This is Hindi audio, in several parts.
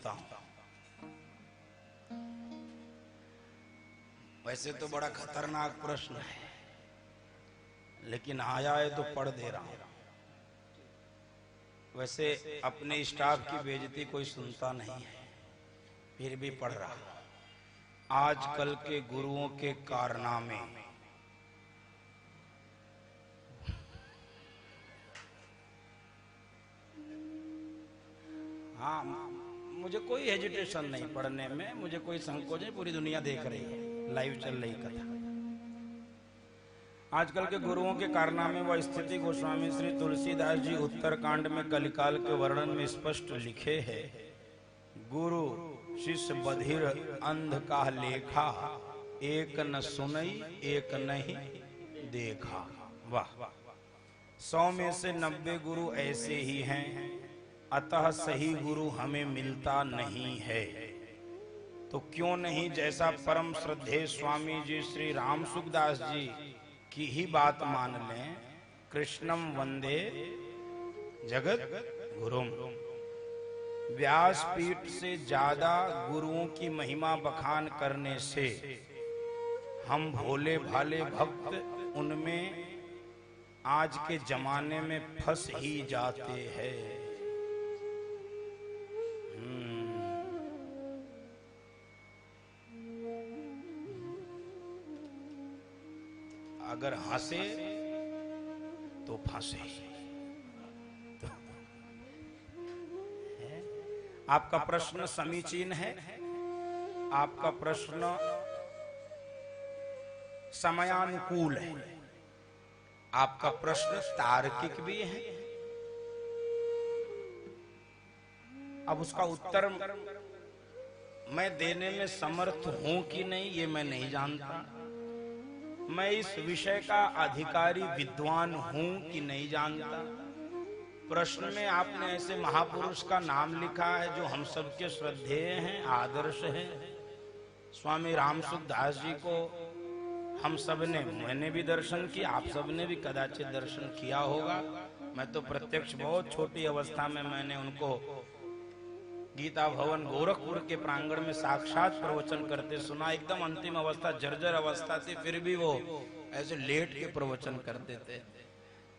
पूछता हूं। वैसे तो बड़ा खतरनाक प्रश्न है, लेकिन आया है तो पढ़ दे रहा हूं। वैसे अपने स्टाफ की बेइज्जती कोई सुनता नहीं है, फिर भी पढ़ रहा हूं। आजकल के गुरुओं के कारनामे। हाँ, मुझे कोई हेजिटेशन नहीं पढ़ने में, मुझे कोई संकोच नहीं, पूरी दुनिया देख रही है, लाइव चल रही कथा। आजकल के गुरुओं के कारनामे व स्थिति गोस्वामी श्री तुलसीदास जी उत्तरकांड में कलिकाल के वर्णन में स्पष्ट लिखे हैं। गुरु शिष्य बधिर अंध का लेखा, एक न सुनई एक नहीं देखा। वाह। 100 में से 90 गुरु ऐसे ही हैं, अतः सही गुरु हमें मिलता नहीं है। तो क्यों नहीं जैसा परम श्रद्धेय स्वामी जी श्री राम सुखदास जी की ही बात मान लें। कृष्णम वंदे जगत गुरुम। व्यासपीठ से ज्यादा गुरुओं की महिमा बखान करने से हम भोले भाले भक्त उनमें आज के जमाने में फंस ही जाते हैं। अगर हंसे तो फंसे। तो आपका प्रश्न समीचीन है, आपका प्रश्न समयानुकूल है, आपका प्रश्न तार्किक भी है। अब उसका उत्तर मैं देने में समर्थ हूं कि नहीं ये मैं नहीं जानता। मैं इस विषय का अधिकारी विद्वान हूं कि नहीं जानता। प्रश्न में आपने ऐसे महापुरुष का नाम लिखा है जो हम सबके श्रद्धेय हैं, आदर्श हैं। स्वामी रामसुख दास जी को हम सब ने, मैंने भी दर्शन किया, आप सब ने भी कदाचित दर्शन किया होगा। मैं तो प्रत्यक्ष बहुत छोटी अवस्था में मैंने उनको गीता भवन गोरखपुर के प्रांगण में साक्षात प्रवचन करते सुना। एकदम अंतिम अवस्था, जर्जर अवस्था थी, फिर भी वो ऐसे लेट के प्रवचन करते थे।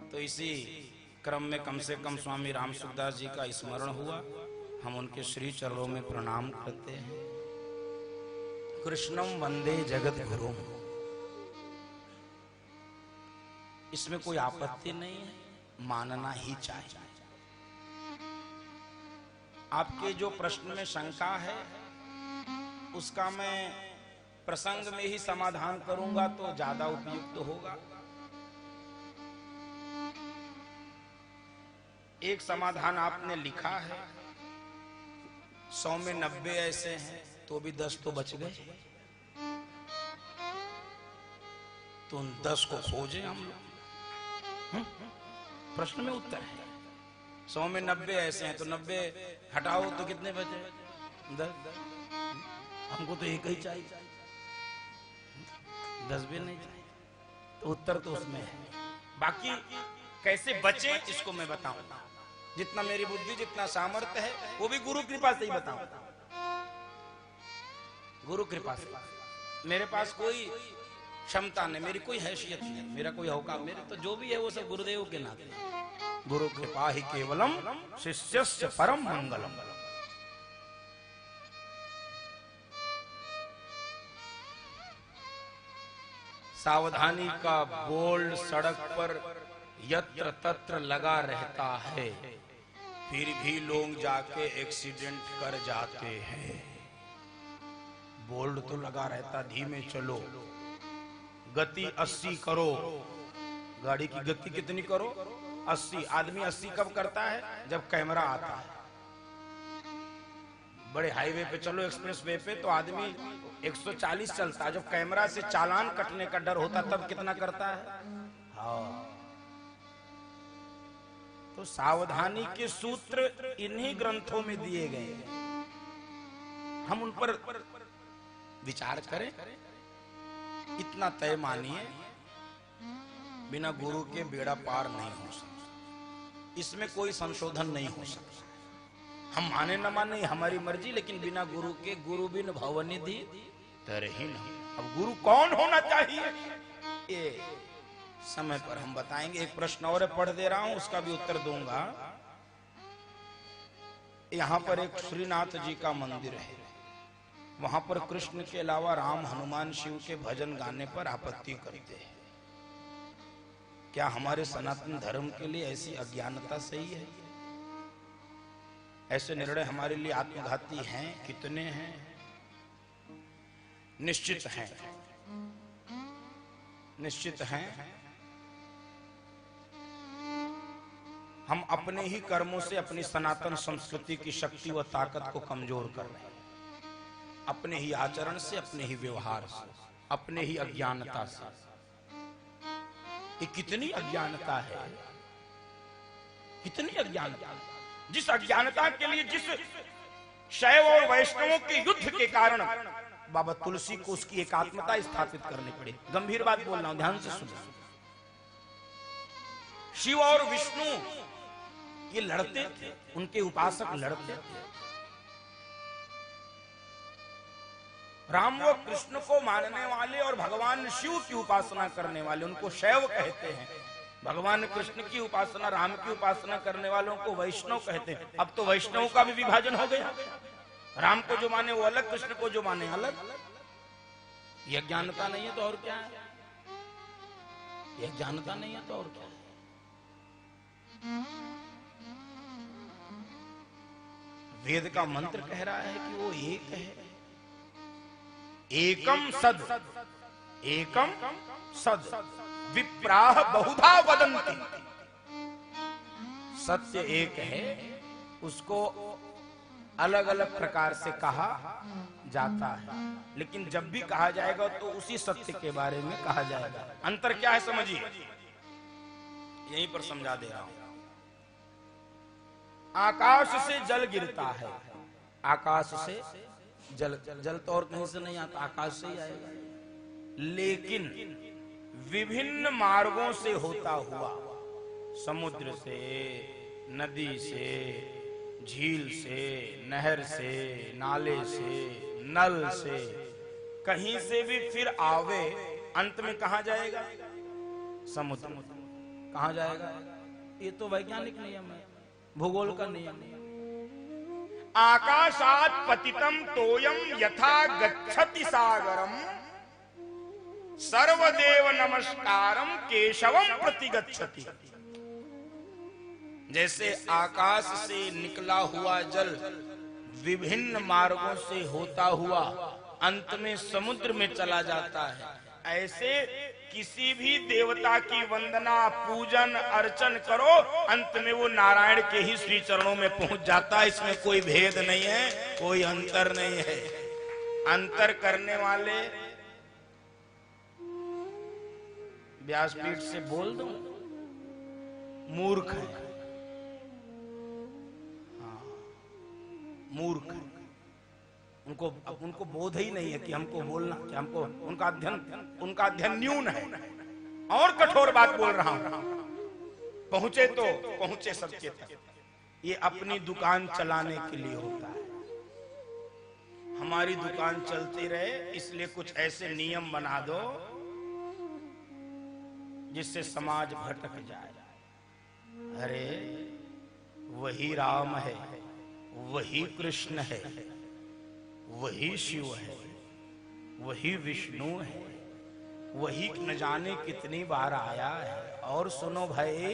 तो इसी क्रम में कम से कम स्वामी रामसुखदास जी का स्मरण हुआ। हम उनके श्री चरणों में प्रणाम करते हैं। कृष्णम वंदे जगत गुरुम, इसमें कोई आपत्ति नहीं है, मानना ही चाहिए। आपके जो प्रश्न में शंका है उसका मैं प्रसंग में ही समाधान करूंगा तो ज्यादा उपयुक्त होगा। एक समाधान आपने लिखा है, 100 में 90 ऐसे हैं तो भी 10 तो बच गए, तो उन 10 को खोजें हम लोग। प्रश्न में उत्तर है। 100 में 90 ऐसे हैं तो 90 हटाओ तो कितने बचे? 10। हमको तो एक ही चाहिए, 10 भी नहीं चाहिए। तो उत्तर तो उसमें है। बाकी कैसे बचे इसको मैं बताऊंगा। जितना मेरी बुद्धि, जितना सामर्थ्य है वो भी गुरु कृपा से ही बताऊंगा। गुरु कृपा से। मेरे पास कोई क्षमता नहीं, मेरी कोई हैसियत नहीं, मेरा कोई औकात, मेरे तो जो भी है वो सब गुरुदेव के नाते। गुरु कृपा ही केवलम शिष्यस्य परम मंगलम। सावधानी का बोर्ड सड़क पर यत्र तत्र लगा रहता है, फिर भी लोग जाके एक्सीडेंट कर जाते हैं। बोर्ड तो लगा रहता, धीमे चलो, गति 80 करो। गाड़ी की गति कितनी करो? 80। आदमी 80 कब करता है? जब कैमरा आता है। बड़े हाईवे पे चलो, एक्सप्रेस वे पे, तो आदमी 140 चलता है। जब कैमरा से चालान कटने का डर होता तब कितना करता है? हाँ। तो सावधानी के सूत्र इन्हीं ग्रंथों में दिए गए, हम उन पर विचार करें। इतना तय मानिए, बिना गुरु के बेड़ा पार नहीं हो सकता, इसमें कोई संशोधन नहीं हो सकता। हम माने न माने हमारी मर्जी, लेकिन बिना गुरु के गुरु बिन भवनिधि तरहीन। अब गुरु कौन होना चाहिए ये समय पर हम बताएंगे। एक प्रश्न और पढ़ दे रहा हूं, उसका भी उत्तर दूंगा। यहां पर एक श्रीनाथ जी का मंदिर है, वहां पर कृष्ण के अलावा राम, हनुमान, शिव के भजन गाने पर आपत्ति करते हैं। क्या हमारे सनातन धर्म के लिए ऐसी अज्ञानता सही है? ऐसे निर्णय हमारे लिए आत्मघाती हैं? कितने हैं? निश्चित हैं, निश्चित हैं। हम अपने ही कर्मों से अपनी सनातन संस्कृति की शक्ति व ताकत को कमजोर कर रहे हैं, अपने ही आचरण से, अपने ही व्यवहार से, अपने ही अज्ञानता से। ये कितनी अज्ञानता है, कितनी अज्ञानता। जिस अज्ञानता के लिए, जिस शैव और वैष्णवों के युद्ध के कारण बाबा तुलसी को उसकी एकात्मता स्थापित करनी पड़ी। गंभीर बात बोल रहा हूं, ध्यान से सुनो। शिव और विष्णु ये लड़ते थे, उनके उपासक लड़ते थे। राम व कृष्ण को मानने वाले और भगवान शिव की उपासना करने वाले उनको शैव कहते हैं। भगवान कृष्ण की उपासना, राम की उपासना करने वालों को वैष्णव कहते हैं। अब तो वैष्णव का भी विभाजन हो गया, राम को जो माने वो अलग, कृष्ण को जो माने अलग। यह ज्ञानता नहीं है तो और क्या है? यह ज्ञानता नहीं है तो और क्या है? वेद का मंत्र कह रहा है कि वो एक है, एकम सद, एकम सद विप्राह बहुधा वदन्ति। सत्य एक है, उसको अलग अलग प्रकार से कहा जाता है, लेकिन जब भी कहा जाएगा तो उसी सत्य के बारे में कहा जाएगा। अंतर क्या है समझिए, यहीं पर समझा दे रहा हूं। आकाश से जल गिरता है, आकाश से जल, जल तो और कहीं से नहीं आता, आकाश से ही आएगा। लेकिन विभिन्न मार्गों से होता हुआ, समुद्र से, नदी से, झील से, नहर से, नाले से, नल से, कहीं से भी फिर आवे, अंत में कहां जाएगा? समुद्र। कहां जाएगा? ये तो वैज्ञानिक नियम है, भूगोल का नियम है। आकाशात पतितम तोयम यथा गच्छति सागरम सर्वदेव नमस्कारम केशवम प्रतिगच्छति। जैसे आकाश से निकला हुआ जल विभिन्न मार्गों से होता हुआ अंत में समुद्र में चला जाता है, ऐसे किसी भी देवता की वंदना, पूजन, अर्चन करो, अंत में वो नारायण के ही श्री चरणों में पहुंच जाता है। इसमें कोई भेद नहीं है, कोई अंतर नहीं है। अंतर करने वाले व्यासपीठ से बोल दो, मूर्ख है। हाँ, मूर्ख है। उनको बोध ही नहीं है कि हमको बोलना, कि हमको उनका अध्ययन न्यून है। और कठोर बात बोल रहा हूं, पहुंचे तो पहुंचे सबके तक। ये अपनी दुकान चलाने के लिए होता है। हमारी दुकान चलती रहे, इसलिए कुछ ऐसे नियम बना दो जिससे समाज भटक जाए। अरे वही राम है, वही कृष्ण है, वही शिव है, वही विष्णु है, वही न जाने कितनी बार आया है। और सुनो भाई,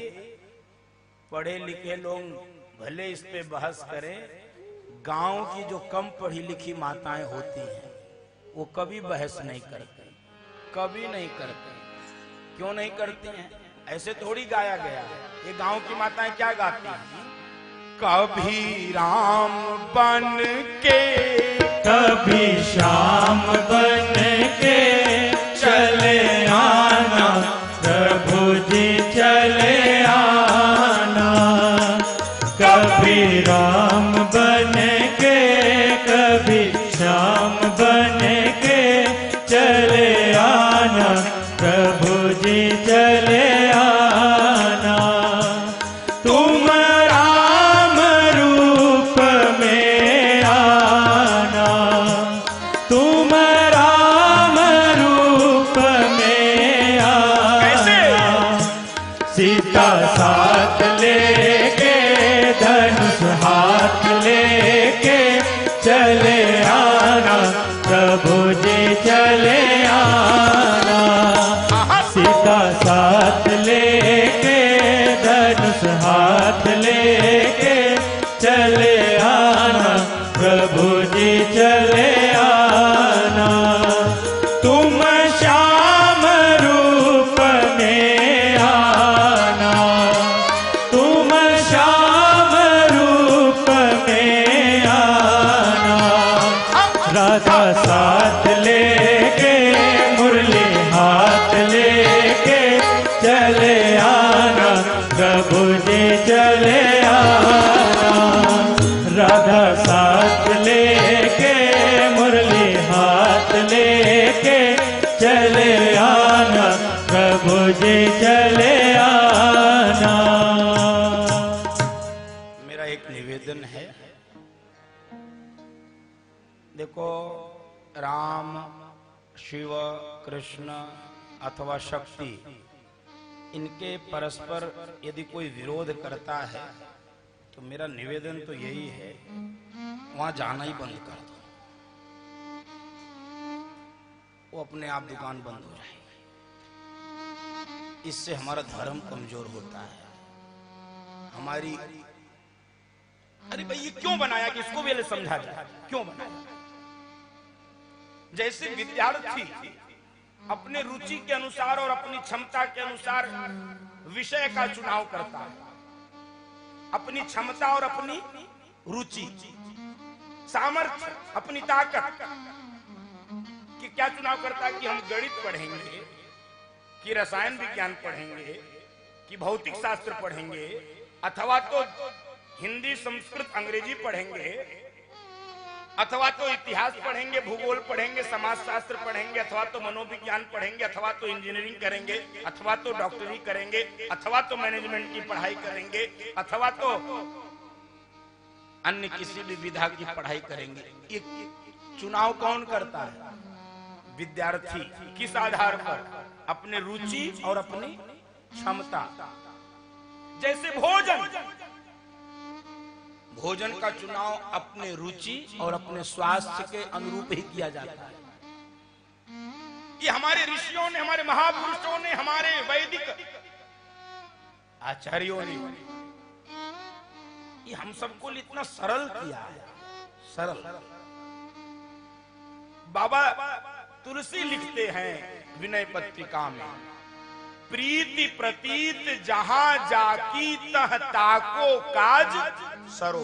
पढ़े लिखे लोग भले इस पे बहस करें, गांव की जो कम पढ़ी लिखी माताएं होती हैं वो कभी बहस नहीं करती, कभी नहीं करती। क्यों नहीं करती हैं? ऐसे थोड़ी गाया गया है। ये गांव की माताएं क्या गाती हैं? कभी राम बन के, कभी श्याम बन के चले आना, प्रभु जी चले आना। कभी राम बन के, कभी श्याम बन के चले आना, प्रभु जी चले आना। तुम राम रूप चले आना, प्रभु जी चले आना। सीता साथ लेके, धनुष हाथ लेके, चले आना, प्रभु जी चले आना। तुम श्याम रूप में आना, तुम श्याम रूप में आना। राधा साथ लेके, मुरली हाथ लेके, चले आना, प्रभु जी चले आना। राधा साथ लेके, मुरली हाथ लेके, चले आना, प्रभु जी चले आना। मेरा एक निवेदन है, देखो राम, शिव, कृष्ण अथवा शक्ति, इनके परस्पर यदि कोई विरोध करता है तो मेरा निवेदन तो यही है, वहां जाना ही बंद कर दो, वो अपने आप दुकान बंद हो जाएगी। इससे हमारा धर्म कमजोर होता है। हमारी अरे भाई ये क्यों बनाया कि इसको भी समझा जाए, क्यों बनाया? जैसे विद्यार्थी अपने रुचि के अनुसार और अपनी क्षमता के अनुसार विषय का चुनाव करता है, अपनी क्षमता और अपनी रुचि, सामर्थ्य, अपनी ताकत कि क्या चुनाव करता है कि हम गणित पढ़ेंगे, कि रसायन विज्ञान पढ़ेंगे, कि भौतिक शास्त्र पढ़ेंगे, अथवा तो हिंदी, संस्कृत, अंग्रेजी पढ़ेंगे, अथवा तो इतिहास पढ़ेंगे, भूगोल पढ़ेंगे, समाजशास्त्र पढ़ेंगे, अथवा तो मनोविज्ञान पढ़ेंगे, अथवा तो इंजीनियरिंग करेंगे, अथवा तो डॉक्टरी करेंगे, अथवा तो मैनेजमेंट की पढ़ाई करेंगे, अथवा तो अन्य किसी भी विधा की पढ़ाई करेंगे। ये चुनाव कौन करता है? विद्यार्थी। किस आधार पर? अपने रुचि और अपनी क्षमता। जैसे भोजन का चुनाव अपने रुचि और अपने स्वास्थ्य के अनुरूप ही किया जाता है। ये हमारे ऋषियों ने, हमारे महापुरुषों ने, हमारे वैदिक आचार्यों ने ये हम सबको इतना सरल किया है, सरल। बाबा तुलसी लिखते हैं विनय पत्रिका में, प्रीति प्रतीत जहां जाकी तह ताको काज सरो।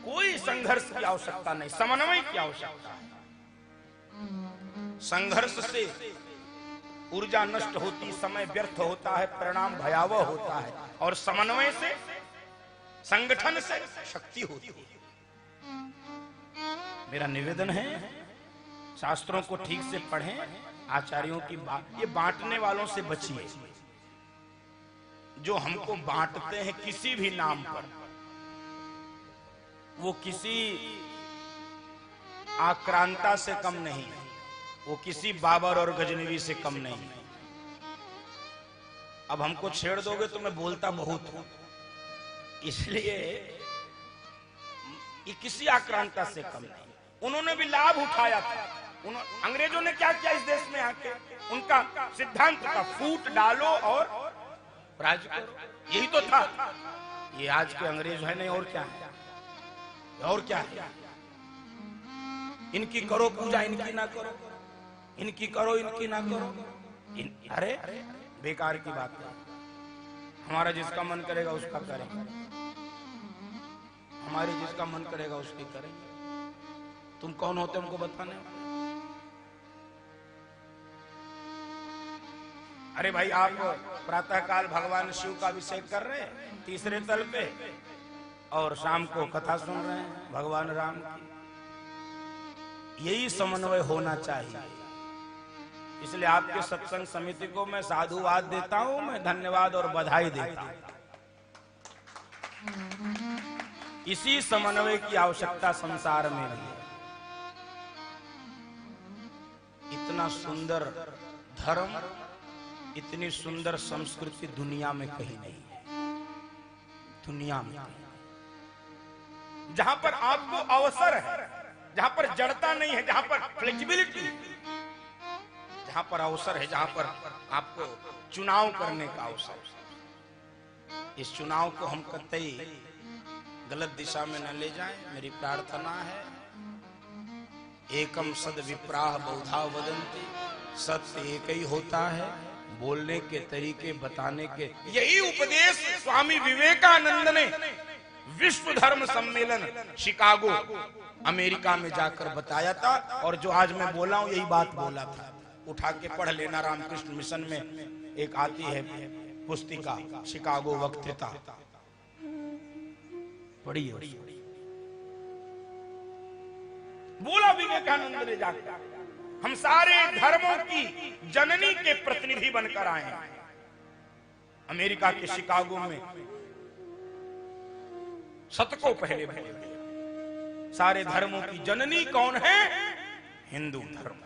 कोई संघर्ष की आवश्यकता नहीं, समन्वय की आवश्यकता है। संघर्ष से ऊर्जा नष्ट होती, समय व्यर्थ होता है, परिणाम भयावह होता है, और समन्वय से, संगठन से शक्ति होती है। मेरा निवेदन है, शास्त्रों को ठीक से पढ़ें, आचार्यों की बात, ये बांटने वालों से बचिए, जो हमको बांटते हैं किसी भी नाम पर। वो किसी आक्रांता से कम नहीं, वो किसी बाबर और गजनवी से कम नहीं। अब हमको छेड़ दोगे तो मैं बोलता बहुत हूं, इसलिए ये किसी आक्रांता से कम नहीं। उन्होंने भी लाभ उठाया था। अंग्रेजों ने क्या किया इस देश में आके? उनका सिद्धांत था फूट डालो और राज करो, यही तो था। ये आज के अंग्रेज है नहीं, और क्या है? और क्या है? इनकी करो पूजा, इनकी ना करो, इनकी करो, इनकी ना करो। अरे बेकार की बात है। हमारा जिसका मन करेगा उसका करेंगे, हमारी जिसका मन करेगा उसकी करेंगे। तुम कौन होते हमको बताने? अरे भाई, आप प्रातःकाल भगवान शिव का अभिषेक कर रहे हैं तीसरे तल पे, और शाम को कथा सुन रहे हैं भगवान राम की। यही समन्वय होना चाहिए। इसलिए आपके सत्संग समिति को मैं साधुवाद देता हूं, मैं धन्यवाद और बधाई देता हूं। इसी समन्वय की आवश्यकता संसार में भी है। इतना सुंदर धर्म, इतनी सुंदर संस्कृति दुनिया में कहीं नहीं है, दुनिया में। जहां पर आपको अवसर है, जहां पर जड़ता नहीं है, जहां पर फ्लेक्सिबिलिटी, जहां पर अवसर है, जहां पर आपको चुनाव करने का अवसर। इस चुनाव को हम कतई गलत दिशा में न ले जाएं। मेरी प्रार्थना है, एकम सद विप्राह बहुधा वदन्ति, सत्य एक ही होता है, बोलने के तरीके बताने के। यही उपदेश स्वामी विवेकानंद ने विश्व धर्म सम्मेलन शिकागो अमेरिका में जाकर बताया था, और जो आज मैं बोला हूं यही बात बोला था। उठा के पढ़ लेना, रामकृष्ण मिशन में एक आती है पुस्तिका शिकागो वक्तृता, पढ़िए। बोला विवेकानंद ने जाकर, हम सारे धर्मों की जननी के प्रतिनिधि बनकर आए हैं। अमेरिका के शिकागो में शतकों पहले बोले, सारे धर्मों की जननी कौन है? हिंदू धर्म।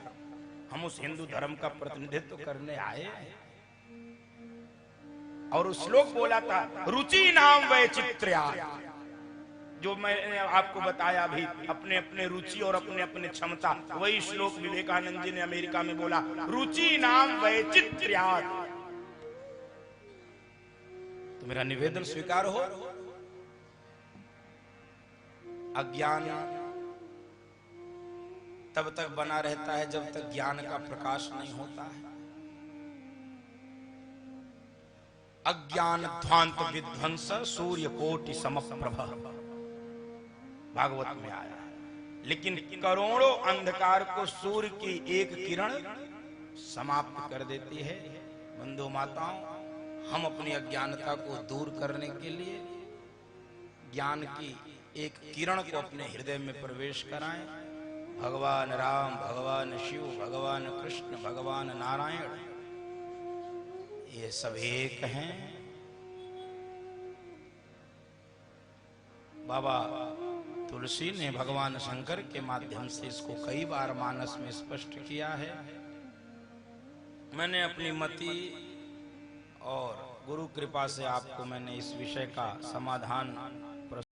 हम उस हिंदू धर्म का प्रतिनिधित्व करने आए हैं। और उस श्लोक बोला था, रुचि नाम वैचित्र्या, जो मैंने आपको बताया अभी, अपने अपने रुचि और अपने अपने क्षमता। वही श्लोक विवेकानंद जी ने अमेरिका में बोला, रुचि नाम वैचित्र्यात्। तो मेरा निवेदन स्वीकार हो। अज्ञान तब तक बना रहता है जब तक ज्ञान का प्रकाश नहीं होता है। अज्ञान ध्वांत विध्वंस सूर्य कोटि समप्रभ, भागवत में आया है। लेकिन करोड़ों अंधकार को सूर्य की एक किरण समाप्त कर देती है। बंधु माताओं, हम अपनी अज्ञानता को दूर करने के लिए ज्ञान की एक किरण को अपने हृदय में प्रवेश कराएं। भगवान राम, भगवान शिव, भगवान कृष्ण, भगवान नारायण, ये सब एक हैं। बाबा तुलसी ने भगवान शंकर के माध्यम से इसको कई बार मानस में स्पष्ट किया है। मैंने अपनी मति और गुरु कृपा से आपको मैंने इस विषय का समाधान